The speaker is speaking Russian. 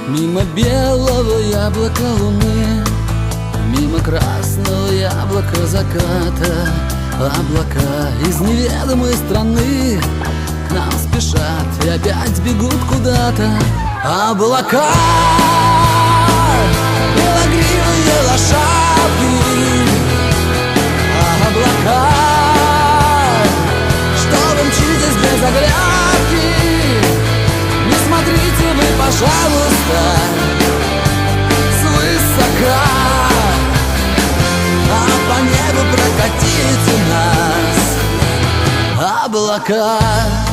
Мимо белого яблока луны, мимо красного яблока заката. Облака из неведомой страны к нам спешат и опять бегут куда-то. Облака, белогривые лошадки. Облака, что вы мчитесь без оглядки. Не смотрите вы, пожалуйста, свысока, а по небу прокатите нас облака.